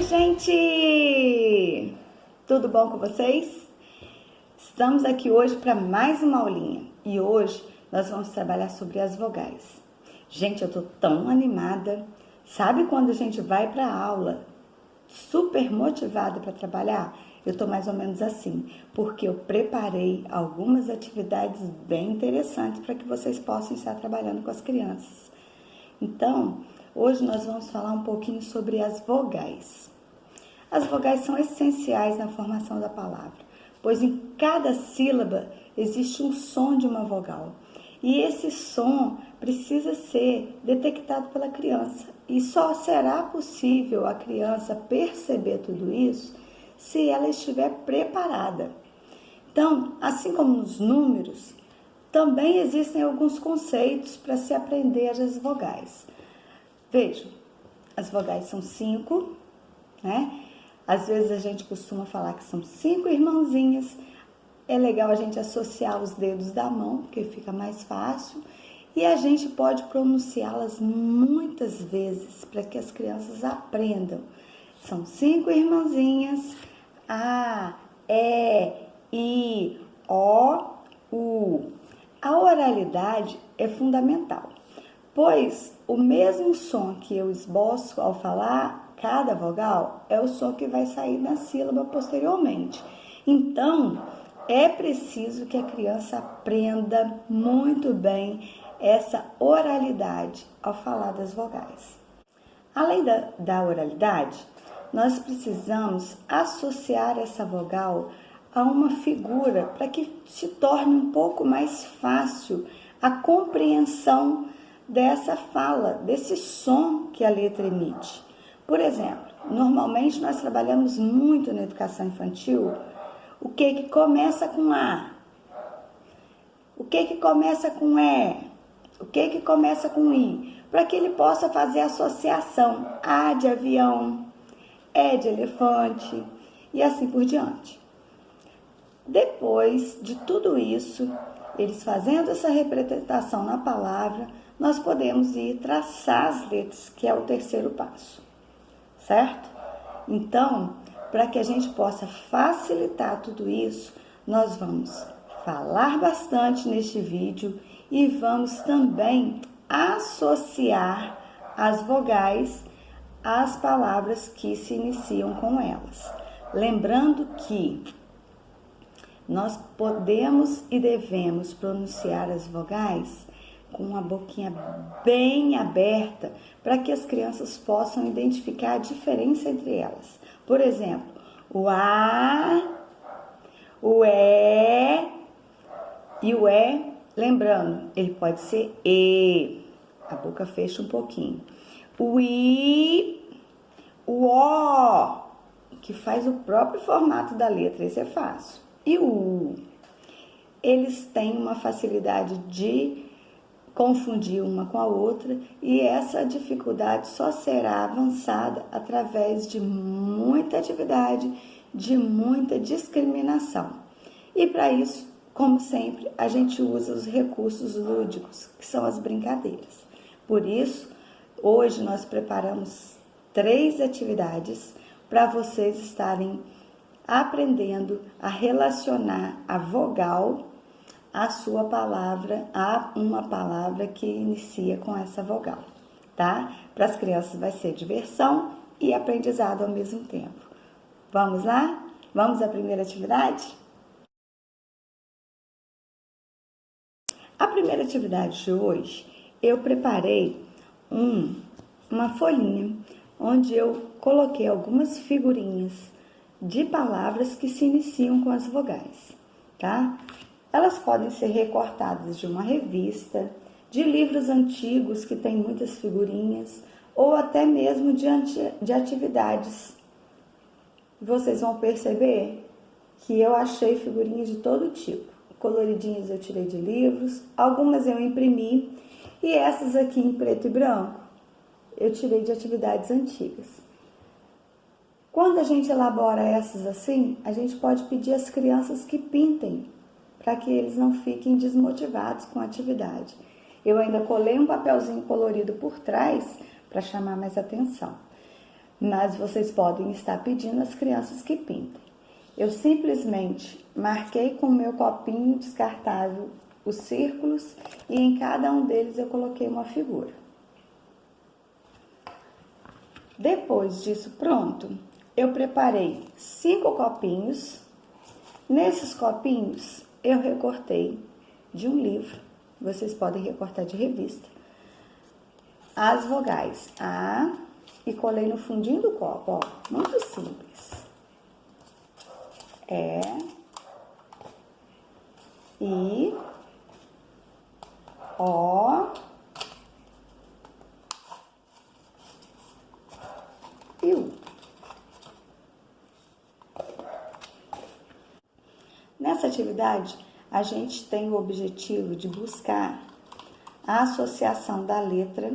Oi, gente! Tudo bom com vocês? Estamos aqui hoje para mais uma aulinha e hoje nós vamos trabalhar sobre as vogais. Gente, eu tô tão animada. Sabe quando a gente vai para a aula super motivada para trabalhar? Eu tô mais ou menos assim, porque eu preparei algumas atividades bem interessantes para que vocês possam estar trabalhando com as crianças. Então, hoje nós vamos falar um pouquinho sobre as vogais. As vogais são essenciais na formação da palavra, pois em cada sílaba existe um som de uma vogal. E esse som precisa ser detectado pela criança. E só será possível a criança perceber tudo isso se ela estiver preparada. Então, assim como nos números, também existem alguns conceitos para se aprender as vogais. Vejam, as vogais são 5, né? Às vezes a gente costuma falar que são 5 irmãozinhas. É legal a gente associar os dedos da mão, porque fica mais fácil. E a gente pode pronunciá-las muitas vezes para que as crianças aprendam. São 5 irmãzinhas. A, E, I, O, U. A oralidade é fundamental, pois o mesmo som que eu esboço ao falar cada vogal é o som que vai sair na sílaba posteriormente. Então, é preciso que a criança aprenda muito bem essa oralidade ao falar das vogais. Além da oralidade, nós precisamos associar essa vogal a uma figura para que se torne um pouco mais fácil a compreensão dessa fala, desse som que a letra emite. Por exemplo, normalmente nós trabalhamos muito na educação infantil o que começa com A, o que começa com E, o que começa com I, para que ele possa fazer associação. A de avião, E de elefante e assim por diante. Depois de tudo isso, eles fazendo essa representação na palavra, nós podemos ir traçar as letras, que é o terceiro passo, certo? Então, para que a gente possa facilitar tudo isso, nós vamos falar bastante neste vídeo e vamos também associar as vogais às palavras que se iniciam com elas. Lembrando que nós podemos e devemos pronunciar as vogais com a boquinha bem aberta para que as crianças possam identificar a diferença entre elas. Por exemplo, o A, o E e o E, lembrando, ele pode ser E, a boca fecha um pouquinho. O I, o O, que faz o próprio formato da letra, esse é fácil. E o U, eles têm uma facilidade de confundir uma com a outra e essa dificuldade só será avançada através de muita atividade, de muita discriminação. E para isso, como sempre, a gente usa os recursos lúdicos, que são as brincadeiras. Por isso, hoje nós preparamos 3 atividades para vocês estarem aprendendo a relacionar a vogal à sua palavra, a uma palavra que inicia com essa vogal, tá? Para as crianças vai ser diversão e aprendizado ao mesmo tempo. Vamos lá? Vamos à primeira atividade? A primeira atividade de hoje, eu preparei uma folhinha onde eu coloquei algumas figurinhas de palavras que se iniciam com as vogais, tá? Elas podem ser recortadas de uma revista, de livros antigos que tem muitas figurinhas, ou até mesmo de atividades. Vocês vão perceber que eu achei figurinhas de todo tipo. Coloridinhas eu tirei de livros, algumas eu imprimi, e essas aqui em preto e branco eu tirei de atividades antigas. Quando a gente elabora essas assim, a gente pode pedir às crianças que pintem, para que eles não fiquem desmotivados com a atividade. Eu ainda colei um papelzinho colorido por trás para chamar mais atenção. mas vocês podem estar pedindo às crianças que pintem. Eu simplesmente marquei com o meu copinho descartável os círculos e em cada um deles eu coloquei uma figura. Depois disso pronto, eu preparei 5 copinhos. Nesses copinhos eu recortei de um livro, vocês podem recortar de revista, as vogais A e colei no fundinho do copo, ó, muito simples. É, I, O e U. Nessa atividade, a gente tem o objetivo de buscar a associação da letra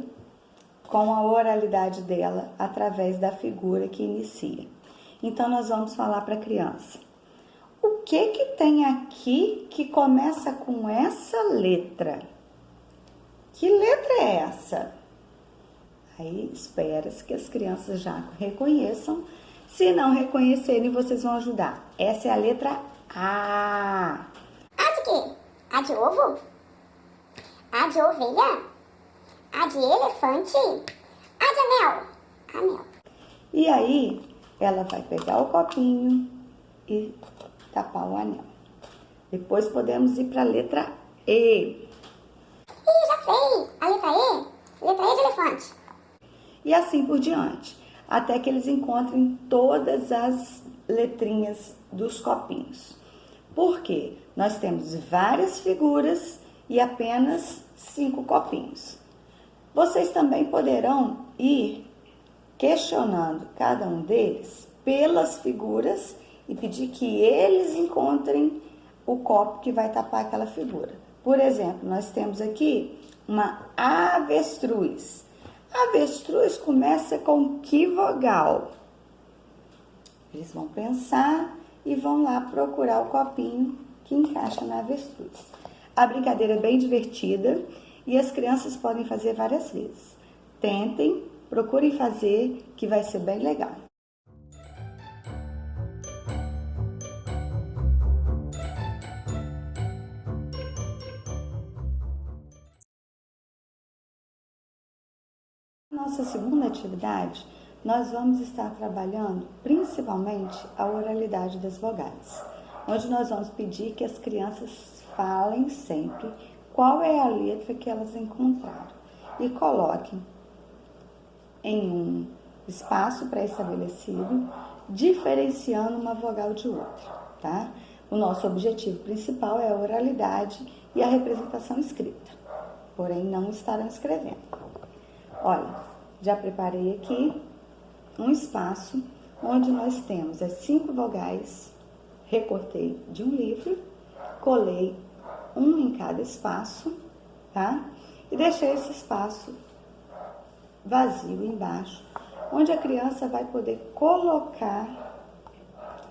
com a oralidade dela através da figura que inicia. Então, nós vamos falar para a criança. O que tem aqui que começa com essa letra? Que letra é essa? Aí, espera-se que as crianças já reconheçam. Se não reconhecerem, vocês vão ajudar. Essa é a letra A. A de quê? A de ovo? A de ovelha? A de elefante? A de anel? Anel. E aí, ela vai pegar o copinho e tapar o anel. Depois podemos ir para a letra E. Ih, já sei! A letra E? Letra E de elefante. E assim por diante, até que eles encontrem todas as letrinhas dos copinhos. Por quê? Nós temos várias figuras e apenas 5 copinhos. Vocês também poderão ir questionando cada um deles pelas figuras e pedir que eles encontrem o copo que vai tapar aquela figura. Por exemplo, nós temos aqui uma avestruz. Avestruz começa com que vogal? Eles vão pensar e vão lá procurar o copinho que encaixa na avestruz. A brincadeira é bem divertida e as crianças podem fazer várias vezes. Tentem, procurem fazer, que vai ser bem legal. Nossa segunda atividade, nós vamos estar trabalhando principalmente a oralidade das vogais, onde nós vamos pedir que as crianças falem sempre qual é a letra que elas encontraram e coloquem em um espaço pré-estabelecido, diferenciando uma vogal de outra, tá? O nosso objetivo principal é a oralidade e a representação escrita, porém não estarão escrevendo. Olha, já preparei aqui um espaço onde nós temos as 5 vogais, recortei de um livro, colei um em cada espaço, tá? E deixei esse espaço vazio embaixo, onde a criança vai poder colocar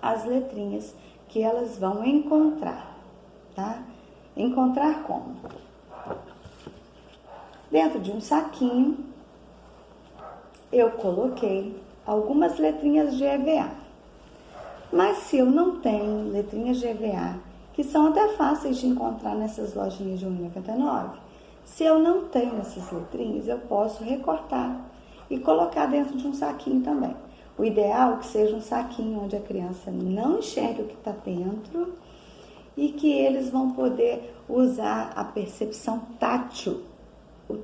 as letrinhas que elas vão encontrar, tá? Encontrar como? Dentro de um saquinho, eu coloquei algumas letrinhas de EVA. Mas se eu não tenho letrinhas de EVA, que são até fáceis de encontrar nessas lojinhas de R$ 1,99, se eu não tenho essas letrinhas, eu posso recortar e colocar dentro de um saquinho também. O ideal é que seja um saquinho onde a criança não enxergue o que está dentro e que eles vão poder usar a percepção tátil, o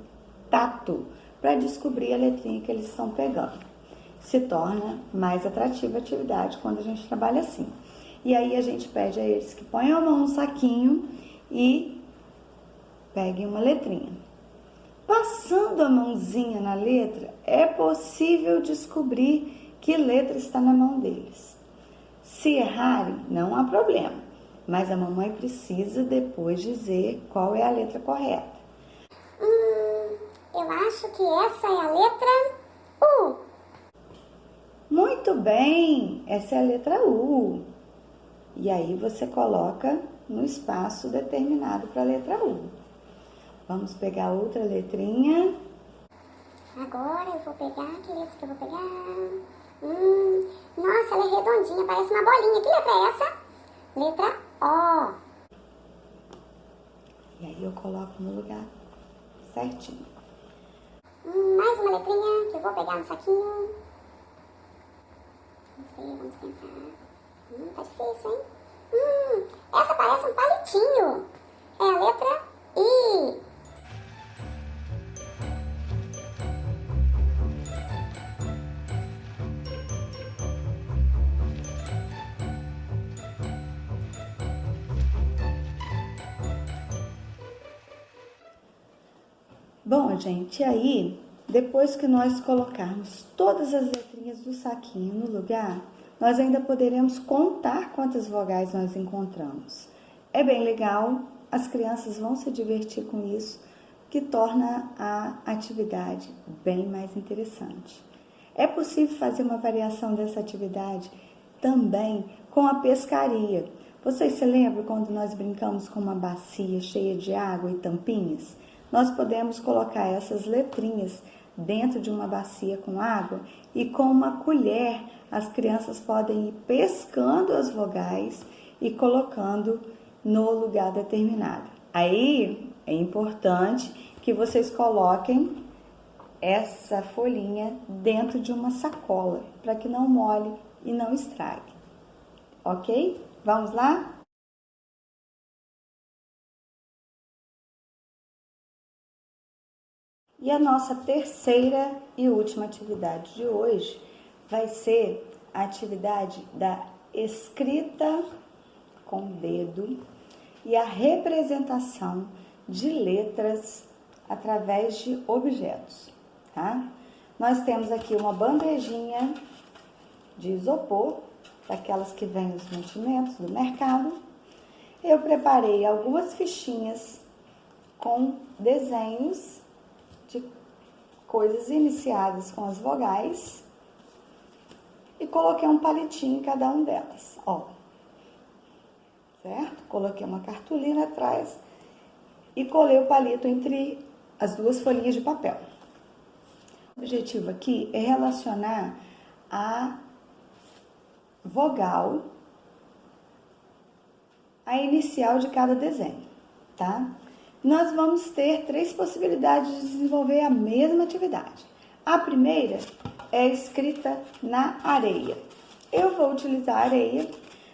tato, para descobrir a letrinha que eles estão pegando. Se torna mais atrativa a atividade quando a gente trabalha assim. E aí a gente pede a eles que ponham a mão no saquinho e peguem uma letrinha. Passando a mãozinha na letra, é possível descobrir que letra está na mão deles. Se errarem, não há problema, mas a mamãe precisa depois dizer qual é a letra correta. Eu acho que essa é a letra U. Muito bem, essa é a letra U. E aí você coloca no espaço determinado para a letra U. Vamos pegar outra letrinha. Agora eu vou pegar, que letra que eu vou pegar? Nossa, ela é redondinha, parece uma bolinha. Que letra é essa? Letra O. E aí eu coloco no lugar certinho. Mais uma letrinha que eu vou pegar no saquinho. Vamos pensar. Tá difícil, hein? Essa parece um palitinho. É a letra I. Bom, gente, aí, depois que nós colocarmos todas as letrinhas do saquinho no lugar, nós ainda poderemos contar quantas vogais nós encontramos. É bem legal, as crianças vão se divertir com isso, que torna a atividade bem mais interessante. É possível fazer uma variação dessa atividade também com a pescaria. Vocês se lembram quando nós brincamos com uma bacia cheia de água e tampinhas? Nós podemos colocar essas letrinhas dentro de uma bacia com água e com uma colher as crianças podem ir pescando as vogais e colocando no lugar determinado. Aí é importante que vocês coloquem essa folhinha dentro de uma sacola para que não molhe e não estrague. Ok? Vamos lá? E a nossa terceira e última atividade de hoje vai ser a atividade da escrita com o dedo e a representação de letras através de objetos, tá? Nós temos aqui uma bandejinha de isopor, daquelas que vêm nos mantimentos do mercado. Eu preparei algumas fichinhas com desenhos de coisas iniciadas com as vogais e coloquei um palitinho em cada um delas, ó. Certo? Coloquei uma cartolina atrás e colei o palito entre as duas folhinhas de papel. O objetivo aqui é relacionar a vogal à inicial de cada desenho, tá? Nós vamos ter 3 possibilidades de desenvolver a mesma atividade. A primeira é a escrita na areia. Eu vou utilizar areia,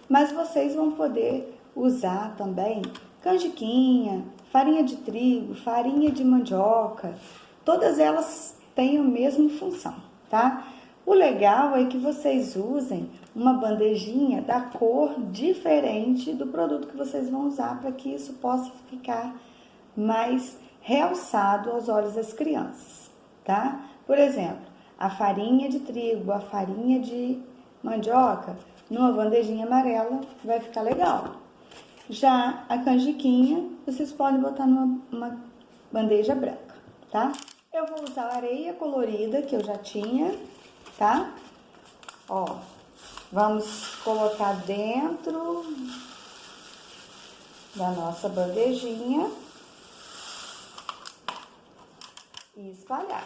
mas vocês vão poder usar também canjiquinha, farinha de trigo, farinha de mandioca. Todas elas têm a mesma função, tá? O legal é que vocês usem uma bandejinha da cor diferente do produto que vocês vão usar para que isso possa ficar mais realçado aos olhos das crianças, tá? Por exemplo, a farinha de trigo, a farinha de mandioca, numa bandejinha amarela vai ficar legal. Já a canjiquinha, vocês podem botar numa bandeja branca, tá? Eu vou usar a areia colorida que eu já tinha, tá? Ó, vamos colocar dentro da nossa bandejinha e espalhar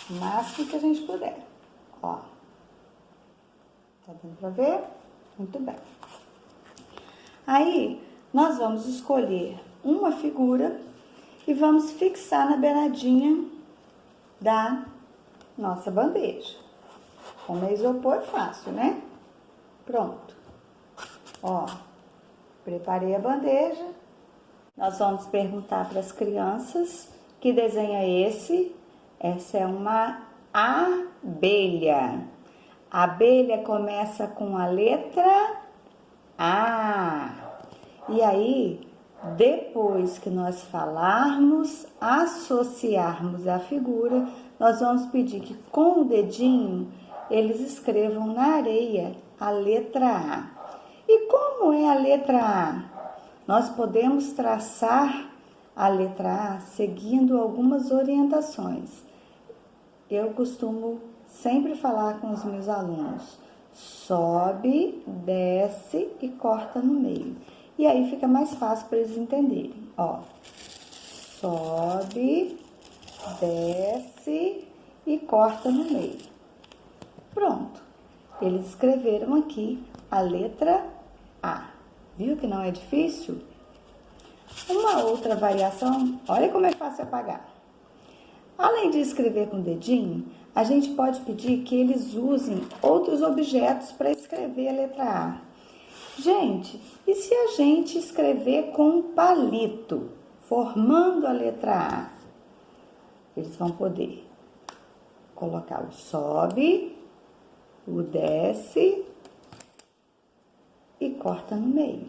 o máximo que a gente puder, ó. Tá dando pra ver? Muito bem. Aí, nós vamos escolher uma figura e vamos fixar na beiradinha da nossa bandeja. Como é isopor, é fácil, né? Pronto. Ó, preparei a bandeja. Nós vamos perguntar para as crianças que desenho é esse. Essa é uma abelha. A abelha começa com a letra A. E aí, depois que nós falarmos, associarmos a figura, nós vamos pedir que com o dedinho eles escrevam na areia a letra A. E como é a letra A? Nós podemos traçar a letra A seguindo algumas orientações. Eu costumo sempre falar com os meus alunos: sobe, desce e corta no meio. E aí fica mais fácil para eles entenderem. Ó, sobe, desce e corta no meio. Pronto, eles escreveram aqui a letra A. Viu que não é difícil? Uma outra variação, olha como é fácil apagar. Além de escrever com o dedinho, a gente pode pedir que eles usem outros objetos para escrever a letra A. Gente, e se a gente escrever com um palito, formando a letra A? Eles vão poder colocar o sobe, o desce e corta no meio.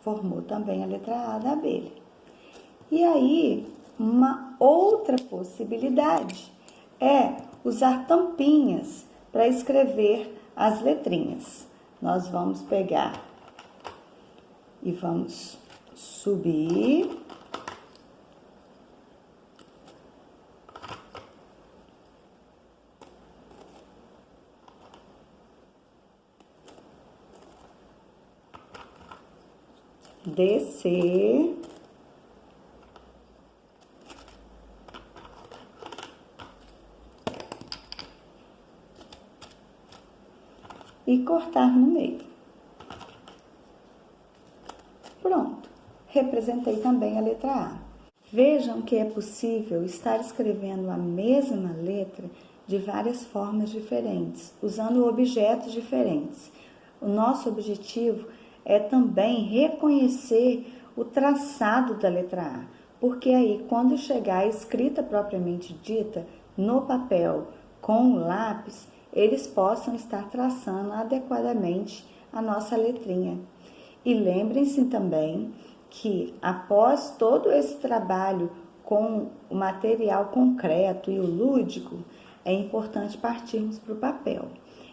Formou também a letra A da abelha. E aí, uma outra possibilidade é usar tampinhas para escrever as letrinhas. Nós vamos pegar e vamos subir. Descer. E cortar no meio. Pronto, representei também a letra A. Vejam que é possível estar escrevendo a mesma letra de várias formas diferentes, usando objetos diferentes. O nosso objetivo é também reconhecer o traçado da letra A, porque aí quando chegar a escrita propriamente dita no papel com o lápis, eles possam estar traçando adequadamente a nossa letrinha. E lembrem-se também que após todo esse trabalho com o material concreto e o lúdico, é importante partirmos para o papel.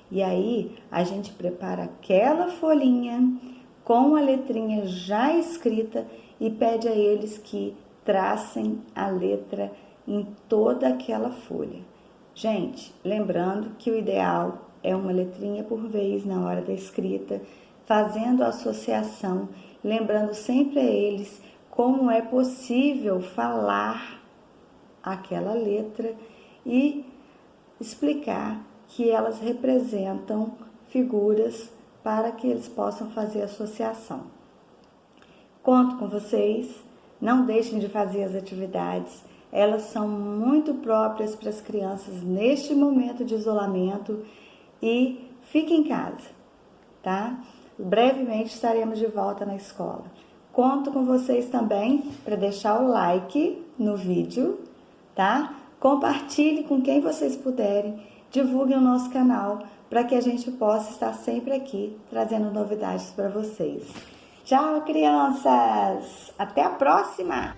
E aí a gente prepara aquela folhinha com a letrinha já escrita e pede a eles que tracem a letra em toda aquela folha. Gente, lembrando que o ideal é uma letrinha por vez na hora da escrita, fazendo a associação, lembrando sempre a eles como é possível falar aquela letra e explicar que elas representam figuras para que eles possam fazer associação. Conto com vocês, não deixem de fazer as atividades. Elas são muito próprias para as crianças neste momento de isolamento e fiquem em casa, tá? Brevemente estaremos de volta na escola. Conto com vocês também para deixar o like no vídeo, tá? Compartilhe com quem vocês puderem, divulguem o nosso canal para que a gente possa estar sempre aqui trazendo novidades para vocês. Tchau, crianças! Até a próxima!